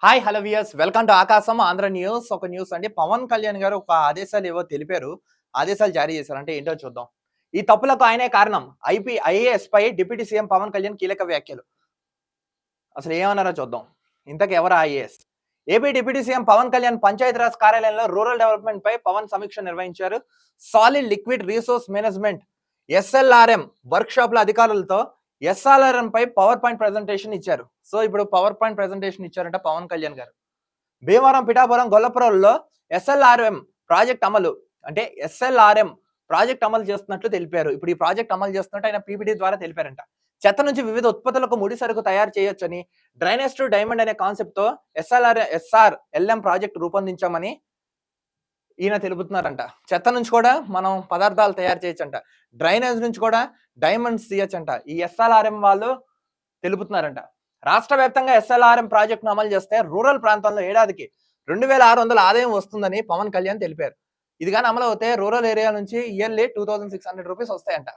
Hi hello viewers welcome to ఆకాశం Andhra news. ఒక news అండి, పవన్ కళ్యాణ్ గారు ఒక ఆదేశాలు ఏవో తెలిపారు. ఆదేశాలు జారీ చేశారు. అంటే ఏంటో చూద్దాం. ఈ తప్పులకు ఆయనే కారణం. ఐఏఎస్ పై డిప్యూటీ సీఎం పవన్ కళ్యాణ్ కీలక వ్యాఖ్యలు. అసలు ఏమన్నారో చూద్దాం. ఇంతకు ఎవరు IAS? AP deputy CM Pawan Kalyan Panchayati Raj కార్యాలయంలో రూరల్ డెవలప్మెంట్ పై పవన్ సమీక్ష నిర్వహించారు. Solid liquid resource management ఎస్ఎల్ఆర్ఎం work shop లో అధికారులతో ఎస్ఆర్ఆర్ఎం పై పవర్ పాయింట్ ప్రెజెంటేషన్ ఇచ్చారు. సో ఇప్పుడు పవర్ పాయింట్ ప్రెజెంటేషన్ ఇచ్చారంట పవన్ కళ్యాణ్ గారు. భీమవరం, పిఠాపురం, గొల్లపురంలో ఎస్ఎల్ఆర్ఎం ప్రాజెక్ట్ అమలు అంటే ఎస్ఎల్ఆర్ఎం ప్రాజెక్ట్ అమలు చేస్తున్నట్లు తెలిపారు. ఇప్పుడు ఈ ప్రాజెక్ట్ అమలు చేస్తున్నట్టు ఆయన పీపీటీ ద్వారా తెలిపారంట. చెత్త నుంచి వివిధ ఉత్పత్తులకు ముడి సరుకు తయారు చేయొచ్చని, డ్రైనేజ్ టు డైమండ్ అనే కాన్సెప్ట్ తో ఎస్ఆర్ఎల్ఎం ప్రాజెక్ట్ రూపొందించామని ఈయన తెలుపుతున్నారంట. చెత్త నుంచి కూడా మనం పదార్థాలు తయారు చేయొచ్చంట, డ్రైనేజ్ నుంచి కూడా డైమండ్స్ తీయొచ్చంట. ఈ ఎస్ఎల్ఆర్ఎం వాళ్ళు తెలుపుతున్నారంట. రాష్ట్ర వ్యాప్తంగా ఎస్ఎల్ఆర్ఎం ప్రాజెక్టును అమలు చేస్తే రూరల్ ప్రాంతాల్లో ఏడాదికి 2600 ఆదాయం వస్తుందని పవన్ కళ్యాణ్ తెలిపారు. ఇది కానీ అమలు అవుతే రూరల్ ఏరియా నుంచి ఇయర్లీ 2600 రూపీస్ వస్తాయంట.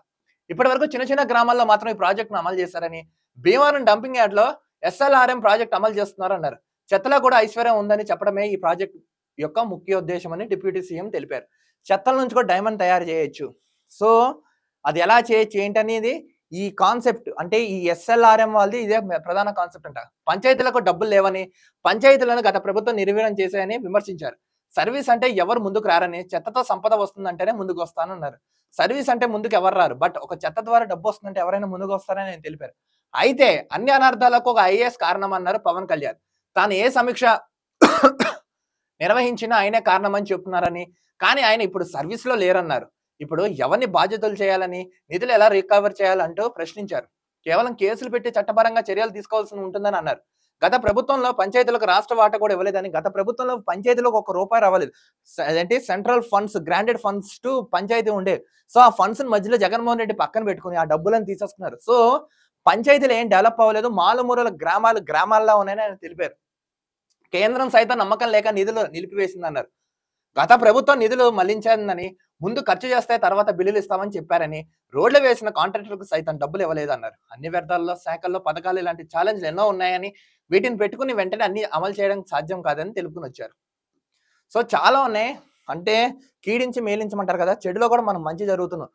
ఇప్పటి వరకు చిన్న చిన్న గ్రామాల్లో మాత్రం ఈ ప్రాజెక్టును అమలు చేశారని, భీమవరం డంపింగ్ యార్డ్ లో ఎస్ఎల్ఆర్ఎం ప్రాజెక్ట్ అమలు చేస్తున్నారన్నారు. చెత్తలో కూడా ఐశ్వర్యం ఉందని చెప్పడమే ఈ ప్రాజెక్ట్ యొక్క ముఖ్య ఉద్దేశం అని డిప్యూటీ సీఎం తెలిపారు. చెత్తల నుంచి కూడా డైమండ్ తయారు చేయొచ్చు. సో అది ఎలా చేయొచ్చు ఏంటనేది ఈ కాన్సెప్ట్, అంటే ఈ ఎస్ఎల్ఆర్ఎం వాళ్ళది ఇదే ప్రధాన కాన్సెప్ట్ అంట. పంచాయతీలకు డబ్బులు లేవని, పంచాయతీలను గత ప్రభుత్వం నిర్వీర్యం చేశాయని విమర్శించారు. సర్వీస్ అంటే ఎవరు ముందుకు రారని, చెత్తతో సంపద వస్తుందంటేనే ముందుకు వస్తానన్నారు. సర్వీస్ అంటే ముందుకు ఎవరు రారు, బట్ ఒక చెత్త ద్వారా డబ్బు వస్తుందంటే ఎవరైనా ముందుకు వస్తారని ఆయన తెలిపారు. అయితే అన్ని అనర్థాలకు ఒక ఐఏఎస్ కారణం అన్నారు పవన్ కళ్యాణ్. తాను ఏ సమీక్ష నిర్వహించినా ఆయనే కారణం అని చెప్తున్నారని, కానీ ఆయన ఇప్పుడు సర్వీస్ లో లేరన్నారు. ఇప్పుడు ఎవరిని బాధ్యతలు చేయాలని, నిధులు ఎలా రికవర్ చేయాలంటూ ప్రశ్నించారు. కేవలం కేసులు పెట్టి చట్టపరంగా చర్యలు తీసుకోవాల్సి ఉంటుందని అన్నారు. గత ప్రభుత్వంలో పంచాయతీలకు రాష్ట్ర వాటా కూడా ఇవ్వలేదని, గత ప్రభుత్వంలో పంచాయతీలకు ₹1 రావలేదు. అదేంటి central funds, granted funds to panchayati ఉండే. సో ఆ ఫండ్స్ మధ్యలో జగన్మోహన్ రెడ్డి పక్కన పెట్టుకుని ఆ డబ్బులను తీసేసుకున్నారు. సో పంచాయతీలు ఏం డెవలప్ అవ్వలేదు, మాలుమూలల గ్రామాల్లో ఉన్నాయని ఆయన తెలిపారు. కేంద్రం సైతం నమ్మకం లేక నిధులు నిలిపివేసిందన్నారు. గత ప్రభుత్వం నిధులు మళ్లించిందని, ముందు ఖర్చు చేస్తే తర్వాత బిల్లులు ఇస్తామని చెప్పారని, రోడ్లు వేసిన కాంట్రాక్టర్లకు సైతం డబ్బులు ఇవ్వలేదన్నారు. అన్ని వ్యర్థాల్లో, శాఖల్లో, పథకాలు ఇలాంటి ఛాలెంజ్లు ఎన్నో ఉన్నాయని, వీటిని పెట్టుకుని వెంటనే అన్ని అమలు చేయడం సాధ్యం కాదని తెలుపుకుని వచ్చారు. సో చాలా ఉన్నాయి. అంటే కీడించి మేలించమంటారు కదా, చెడులో కూడా మనం మంచి జరుగుతున్నాం.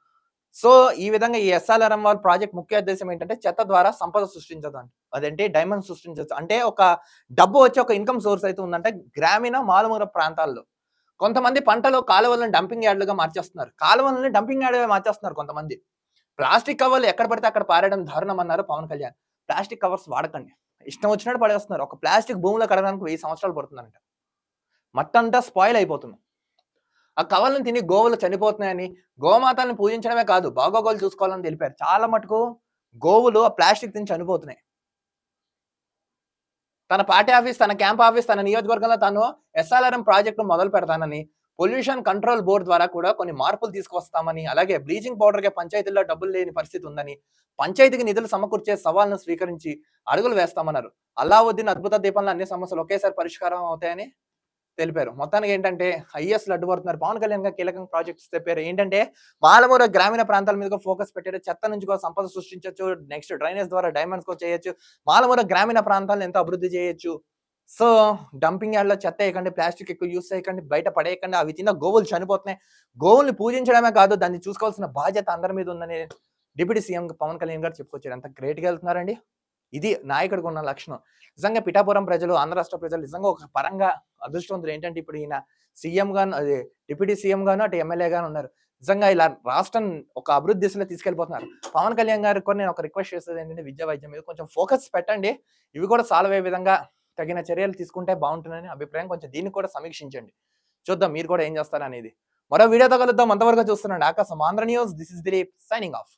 సో ఈ విధంగా ఈ ఎస్ఆర్ఆర్ఎం వాళ్ళ ప్రాజెక్ట్ ముఖ్య ఉద్దేశం ఏంటంటే చెత్త ద్వారా సంపద సృష్టించడం, అదేంటి డైమండ్ సృష్టించచ్చు. అంటే ఒక డబ్బు వచ్చి ఒక ఇన్కమ్ సోర్స్ అయితే ఉందంటే గ్రామీణ మారుమూల ప్రాంతాల్లో. కొంతమంది పంటలు కాలువలను డంపింగ్ యార్డులుగా మార్చేస్తున్నారు. కాలువలని డంపింగ్ యార్డుగా మార్చేస్తున్నారు కొంతమంది. ప్లాస్టిక్ కవర్లు ఎక్కడ పడితే అక్కడ పారేయడం దారుణం అన్నారు పవన్ కళ్యాణ్. ప్లాస్టిక్ కవర్స్ వాడకండి, ఇష్టం వచ్చినట్టు పడేస్తున్నారు. ఒక ప్లాస్టిక్ భూమిలో కడగడానికి 1000 సంవత్సరాలు పడుతుందంట. మట్టంతా స్పాయిల్ అయిపోతుంది. ఆ కవర్లను తిని గోవులు చనిపోతున్నాయని, గోమాతల్ని పూజించడమే కాదు బాగోగోలు చూసుకోవాలని తెలిపారు. చాలా మటుకు గోవులు ఆ ప్లాస్టిక్ తిని చనిపోతున్నాయి. తన పార్టీ ఆఫీస్, తన క్యాంప్ ఆఫీస్, తన నియోజకవర్గంలో తాను ఎస్ఆర్ఆర్ఎం ప్రాజెక్టు మొదలు పెడతానని, పొల్యూషన్ కంట్రోల్ బోర్డు ద్వారా కూడా కొన్ని మార్పులు తీసుకొస్తామని, అలాగే బ్లీచింగ్ పౌడర్కి పంచాయతీల్లో డబ్బులు లేని పరిస్థితి ఉందని, పంచాయతీకి నిధులు సమకూర్చే సవాల్ను స్వీకరించి అడుగులు వేస్తామన్నారు. అల్లావుద్దీన్ అద్భుత దీపంలో అన్ని సమస్యలు ఒకేసారి పరిష్కారం అవుతాయని తెలిపారు. మొత్తానికి ఏంటంటే ఐఏఎస్లు అడ్డుపడుతున్నారు. పవన్ కళ్యాణ్ గారు కీలకంగా ప్రాజెక్ట్స్ చెప్పారు. ఏంటంటే మాలమూల గ్రామీణ ప్రాంతాల మీద ఫోకస్ పెట్టారు. చెత్త నుంచి కూడా సంపద సృష్టించవచ్చు, నెక్స్ట్ డ్రైనేజ్ ద్వారా డైమండ్స్ కూడా చేయొచ్చు, మాలమూల గ్రామీణ ప్రాంతాలను ఎంతో అభివృద్ధి చేయొచ్చు. సో డంపింగ్ యార్డ్ లో చెత్త వేయకండి, ప్లాస్టిక్ ఎక్కువ యూస్ చేయకండి, బయట పడేయకండి, అవి తిన్న గోవులు చనిపోతున్నాయి. గోవుల్ని పూజించడమే కాదు, దాన్ని చూసుకోవాల్సిన బాధ్యత అందరి మీద ఉందని డిప్యూటీ సీఎం పవన్ కళ్యాణ్ గారు చెప్పుకొచ్చారు. ఎంత గ్రేట్ గా వెళ్తున్నారండి. ఇది నాయకుడికి ఉన్న లక్షణం. నిజంగా పిఠాపురం ప్రజలు, ఆంధ్ర రాష్ట్ర ప్రజలు నిజంగా ఒక పరంగా అదృష్టవంతులు. ఏంటంటే ఇప్పుడు ఈయన సీఎం గాను, అదే డిప్యూటీ సీఎం గాను, అటు ఎమ్మెల్యే గాను ఉన్నారు. నిజంగా ఇలా రాష్ట్రం ఒక అభివృద్ధి దిశలో తీసుకెళ్లిపోతున్నారు. పవన్ కళ్యాణ్ గారికి కూడా నేను ఒక రిక్వెస్ట్ చేసేది ఏంటంటే విద్యా వైద్యం మీద కొంచెం ఫోకస్ పెట్టండి. ఇవి కూడా సాల్వ్ అయ్యే విధంగా తగిన చర్యలు తీసుకుంటే బాగుంటుందని అభిప్రాయం. కొంచెం దీన్ని కూడా సమీక్షించండి. చూద్దాం మీరు కూడా ఏం చేస్తారు అనేది. మరో వీడియోతో కలుద్దాం. అంతవరకు చూస్తున్నాండి ఆకాశం Andhra news. This is Dilip signing off.